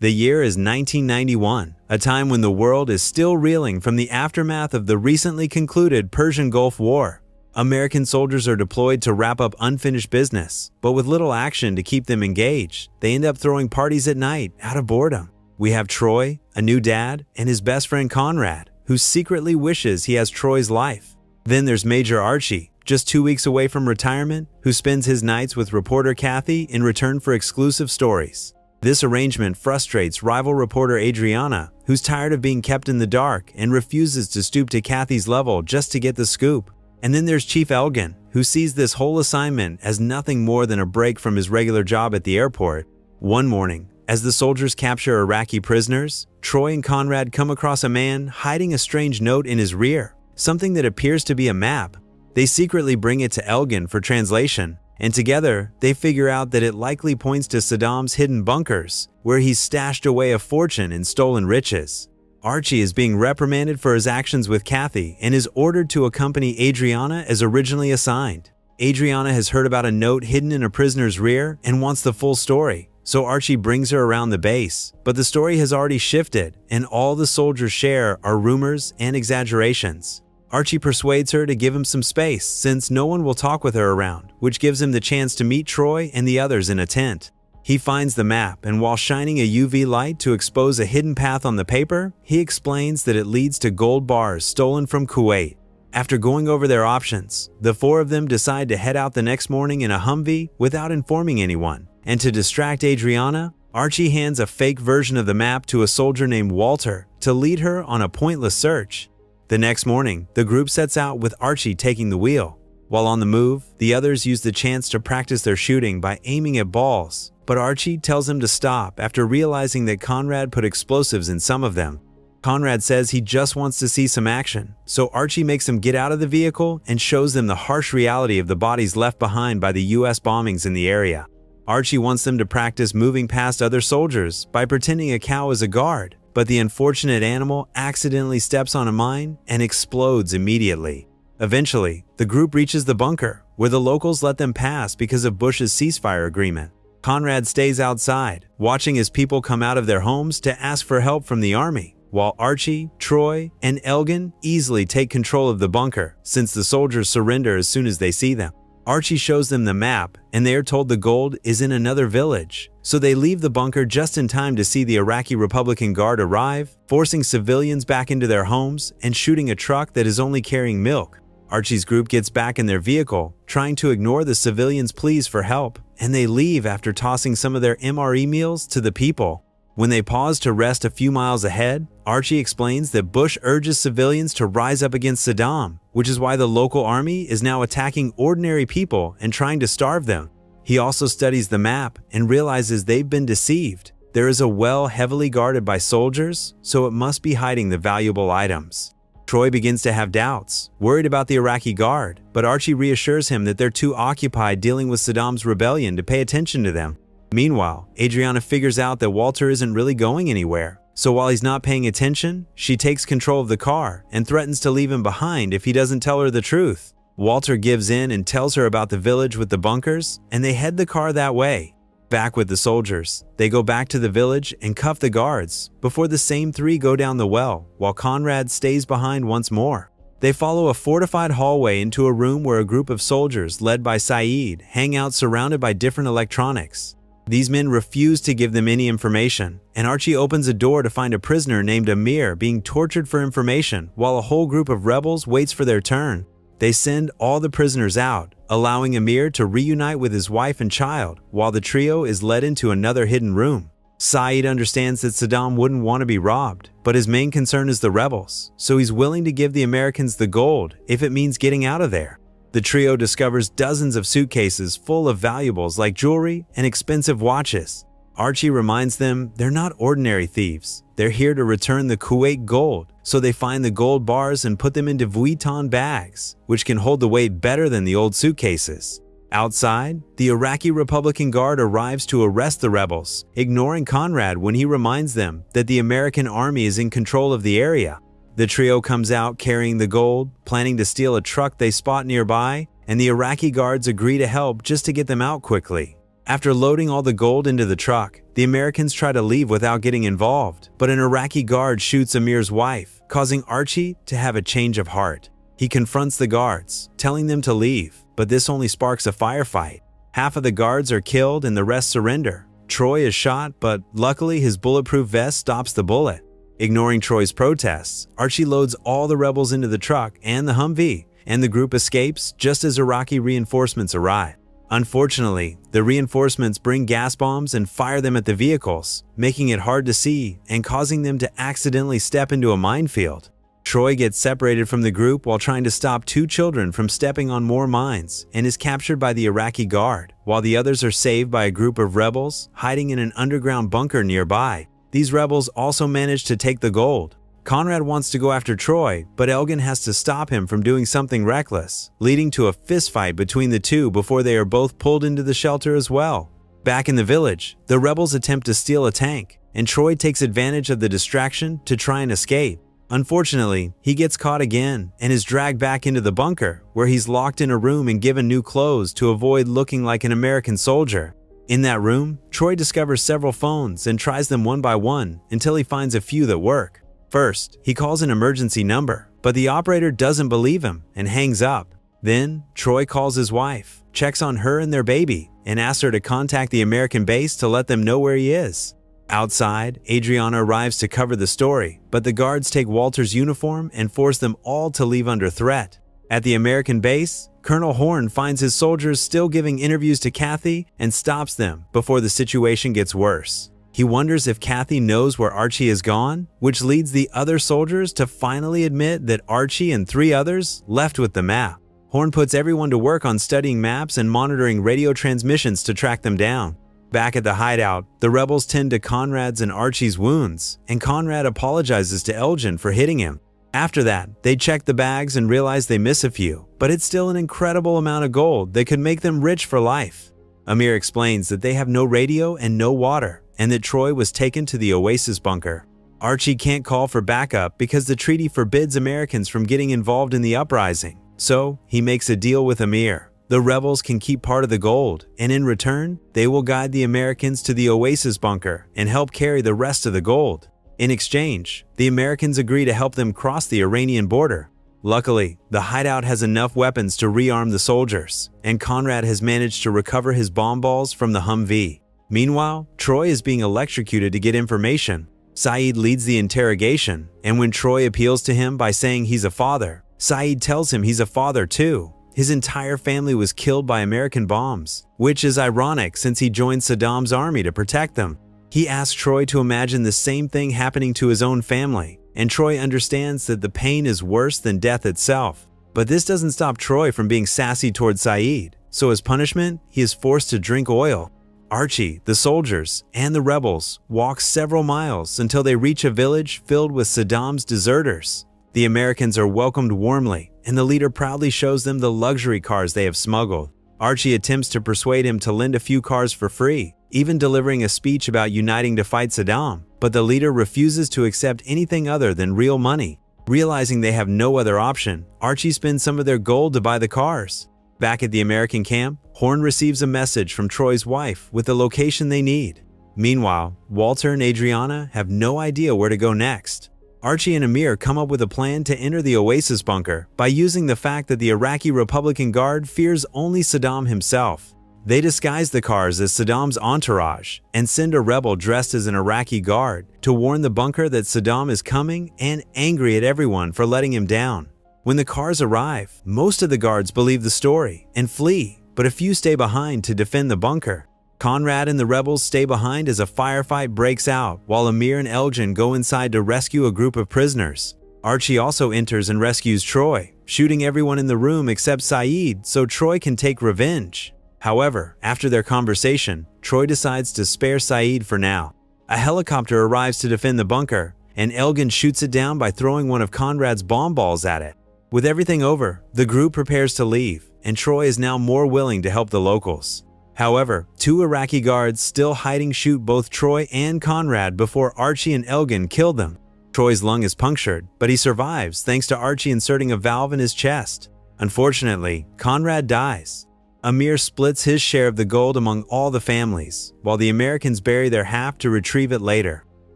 The year is 1991, a time when the world is still reeling from the aftermath of the recently concluded Persian Gulf War. American soldiers are deployed to wrap up unfinished business, but with little action to keep them engaged, they end up throwing parties at night out of boredom. We have Troy, a new dad, and his best friend Conrad, who secretly wishes he has Troy's life. Then there's Major Archie, just 2 weeks away from retirement, who spends his nights with reporter Kathy in return for exclusive stories. This arrangement frustrates rival reporter Adriana, who's tired of being kept in the dark and refuses to stoop to Kathy's level just to get the scoop. And then there's Chief Elgin, who sees this whole assignment as nothing more than a break from his regular job at the airport. One morning, as the soldiers capture Iraqi prisoners, Troy and Conrad come across a man hiding a strange note in his rear, something that appears to be a map. They secretly bring it to Elgin for translation, and together they figure out that it likely points to Saddam's hidden bunkers, where he's stashed away a fortune in stolen riches. Archie is being reprimanded for his actions with Kathy and is ordered to accompany Adriana as originally assigned. Adriana has heard about a note hidden in a prisoner's rear and wants the full story, so Archie brings her around the base. But the story has already shifted, and all the soldiers share are rumors and exaggerations. Archie persuades her to give him some space since no one will talk with her around, which gives him the chance to meet Troy and the others in a tent. He finds the map, and while shining a UV light to expose a hidden path on the paper, he explains that it leads to gold bars stolen from Kuwait. After going over their options, the four of them decide to head out the next morning in a Humvee without informing anyone. And to distract Adriana, Archie hands a fake version of the map to a soldier named Walter to lead her on a pointless search. The next morning, the group sets out with Archie taking the wheel. While on the move, the others use the chance to practice their shooting by aiming at balls, but Archie tells them to stop after realizing that Conrad put explosives in some of them. Conrad says he just wants to see some action, so Archie makes them get out of the vehicle and shows them the harsh reality of the bodies left behind by the US bombings in the area. Archie wants them to practice moving past other soldiers by pretending a cow is a guard, but the unfortunate animal accidentally steps on a mine and explodes immediately. Eventually, the group reaches the bunker, where the locals let them pass because of Bush's ceasefire agreement. Conrad stays outside, watching as people come out of their homes to ask for help from the army, while Archie, Troy, and Elgin easily take control of the bunker since the soldiers surrender as soon as they see them. Archie shows them the map, and they are told the gold is in another village, so they leave the bunker just in time to see the Iraqi Republican Guard arrive, forcing civilians back into their homes and shooting a truck that is only carrying milk. Archie's group gets back in their vehicle, trying to ignore the civilians' pleas for help, and they leave after tossing some of their MRE meals to the people. When they pause to rest a few miles ahead, Archie explains that Bush urges civilians to rise up against Saddam, which is why the local army is now attacking ordinary people and trying to starve them. He also studies the map and realizes they've been deceived. There is a well heavily guarded by soldiers, so it must be hiding the valuable items. Troy begins to have doubts, worried about the Iraqi Guard, but Archie reassures him that they're too occupied dealing with Saddam's rebellion to pay attention to them. Meanwhile, Adriana figures out that Walter isn't really going anywhere, so while he's not paying attention, she takes control of the car and threatens to leave him behind if he doesn't tell her the truth. Walter gives in and tells her about the village with the bunkers, and they head the car that way. Back with the soldiers, they go back to the village and cuff the guards before the same three go down the well, while Conrad stays behind once more. They follow a fortified hallway into a room where a group of soldiers led by Saeed hang out surrounded by different electronics. These men refuse to give them any information, and Archie opens a door to find a prisoner named Amir being tortured for information while a whole group of rebels waits for their turn. They send all the prisoners out, allowing Amir to reunite with his wife and child while the trio is led into another hidden room. Saeed understands that Saddam wouldn't want to be robbed, but his main concern is the rebels, so he's willing to give the Americans the gold if it means getting out of there. The trio discovers dozens of suitcases full of valuables like jewelry and expensive watches. Archie reminds them they're not ordinary thieves. They're here to return the Kuwait gold, so they find the gold bars and put them into Vuitton bags, which can hold the weight better than the old suitcases. Outside, the Iraqi Republican Guard arrives to arrest the rebels, ignoring Conrad when he reminds them that the American army is in control of the area. The trio comes out carrying the gold, planning to steal a truck they spot nearby, and the Iraqi guards agree to help just to get them out quickly. After loading all the gold into the truck, the Americans try to leave without getting involved, but an Iraqi guard shoots Amir's wife, causing Archie to have a change of heart. He confronts the guards, telling them to leave, but this only sparks a firefight. Half of the guards are killed and the rest surrender. Troy is shot, but luckily his bulletproof vest stops the bullet. Ignoring Troy's protests, Archie loads all the rebels into the truck and the Humvee, and the group escapes just as Iraqi reinforcements arrive. Unfortunately, the reinforcements bring gas bombs and fire them at the vehicles, making it hard to see and causing them to accidentally step into a minefield. Troy gets separated from the group while trying to stop 2 children from stepping on more mines and is captured by the Iraqi guard, while the others are saved by a group of rebels hiding in an underground bunker nearby. These rebels also manage to take the gold. Conrad wants to go after Troy, but Elgin has to stop him from doing something reckless, leading to a fistfight between the two before they are both pulled into the shelter as well. Back in the village, the rebels attempt to steal a tank, and Troy takes advantage of the distraction to try and escape. Unfortunately, he gets caught again and is dragged back into the bunker, where he's locked in a room and given new clothes to avoid looking like an American soldier. In that room, Troy discovers several phones and tries them one by one until he finds a few that work. First, he calls an emergency number, but the operator doesn't believe him and hangs up. Then, Troy calls his wife, checks on her and their baby, and asks her to contact the American base to let them know where he is. Outside, Adriana arrives to cover the story, but the guards take Walter's uniform and force them all to leave under threat. At the American base, Colonel Horn finds his soldiers still giving interviews to Kathy and stops them before the situation gets worse. He wonders if Kathy knows where Archie is gone, which leads the other soldiers to finally admit that Archie and 3 others left with the map. Horn puts everyone to work on studying maps and monitoring radio transmissions to track them down. Back at the hideout, the rebels tend to Conrad's and Archie's wounds, and Conrad apologizes to Elgin for hitting him. After that, they check the bags and realize they miss a few, but it's still an incredible amount of gold that could make them rich for life. Amir explains that they have no radio and no water, and that Troy was taken to the Oasis bunker. Archie can't call for backup because the treaty forbids Americans from getting involved in the uprising, so he makes a deal with Amir. The rebels can keep part of the gold, and in return, they will guide the Americans to the Oasis bunker and help carry the rest of the gold. In exchange, the Americans agree to help them cross the Iranian border. Luckily, the hideout has enough weapons to rearm the soldiers, and Conrad has managed to recover his bomb balls from the Humvee. Meanwhile, Troy is being electrocuted to get information. Saeed leads the interrogation, and when Troy appeals to him by saying he's a father, Saeed tells him he's a father too. His entire family was killed by American bombs, which is ironic since he joined Saddam's army to protect them. He asks Troy to imagine the same thing happening to his own family, and Troy understands that the pain is worse than death itself. But this doesn't stop Troy from being sassy towards Saeed, so as punishment, he is forced to drink oil. Archie, the soldiers, and the rebels walk several miles until they reach a village filled with Saddam's deserters. The Americans are welcomed warmly, and the leader proudly shows them the luxury cars they have smuggled. Archie attempts to persuade him to lend a few cars for free, even delivering a speech about uniting to fight Saddam, but the leader refuses to accept anything other than real money. Realizing they have no other option, Archie spends some of their gold to buy the cars. Back at the American camp, Horn receives a message from Troy's wife with the location they need. Meanwhile, Walter and Adriana have no idea where to go next. Archie and Amir come up with a plan to enter the Oasis bunker by using the fact that the Iraqi Republican Guard fears only Saddam himself. They disguise the cars as Saddam's entourage and send a rebel dressed as an Iraqi guard to warn the bunker that Saddam is coming and angry at everyone for letting him down. When the cars arrive, most of the guards believe the story and flee, but a few stay behind to defend the bunker. Conrad and the rebels stay behind as a firefight breaks out, while Amir and Elgin go inside to rescue a group of prisoners. Archie also enters and rescues Troy, shooting everyone in the room except Saeed so Troy can take revenge. However, after their conversation, Troy decides to spare Saeed for now. A helicopter arrives to defend the bunker, and Elgin shoots it down by throwing one of Conrad's bomb balls at it. With everything over, the group prepares to leave, and Troy is now more willing to help the locals. However, 2 Iraqi guards still hiding shoot both Troy and Conrad before Archie and Elgin kill them. Troy's lung is punctured, but he survives thanks to Archie inserting a valve in his chest. Unfortunately, Conrad dies. Amir splits his share of the gold among all the families, while the Americans bury their half to retrieve it later.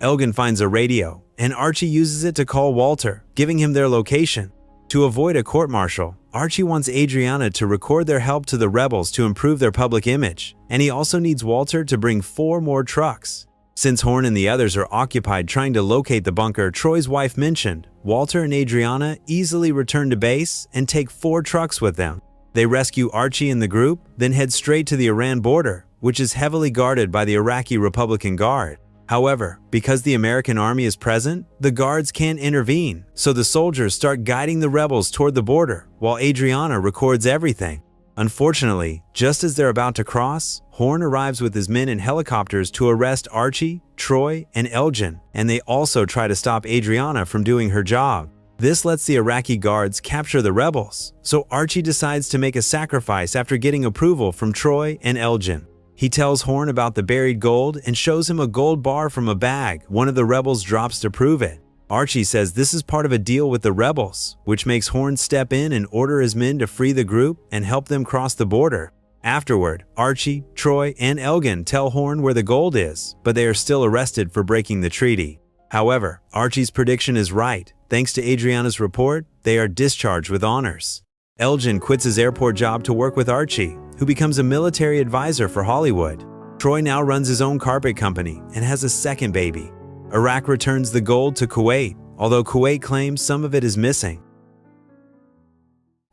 Elgin finds a radio, and Archie uses it to call Walter, giving him their location. To avoid a court-martial, Archie wants Adriana to record their help to the rebels to improve their public image, and he also needs Walter to bring 4 more trucks. Since Horn and the others are occupied trying to locate the bunker Troy's wife mentioned, Walter and Adriana easily return to base and take 4 trucks with them. They rescue Archie and the group, then head straight to the Iran border, which is heavily guarded by the Iraqi Republican Guard. However, because the American army is present, the guards can't intervene, so the soldiers start guiding the rebels toward the border, while Adriana records everything. Unfortunately, just as they're about to cross, Horn arrives with his men in helicopters to arrest Archie, Troy, and Elgin, and they also try to stop Adriana from doing her job. This lets the Iraqi guards capture the rebels, so Archie decides to make a sacrifice after getting approval from Troy and Elgin. He tells Horn about the buried gold and shows him a gold bar from a bag one of the rebels drops to prove it. Archie says this is part of a deal with the rebels, which makes Horn step in and order his men to free the group and help them cross the border. Afterward, Archie, Troy, and Elgin tell Horn where the gold is, but they are still arrested for breaking the treaty. However, Archie's prediction is right. Thanks to Adriana's report, they are discharged with honors. Elgin quits his airport job to work with Archie, who becomes a military advisor for Hollywood. Troy now runs his own carpet company and has a second baby. Iraq returns the gold to Kuwait, although Kuwait claims some of it is missing.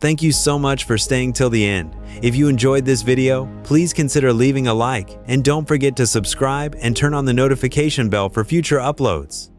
Thank you so much for staying till the end. If you enjoyed this video, please consider leaving a like, and don't forget to subscribe and turn on the notification bell for future uploads.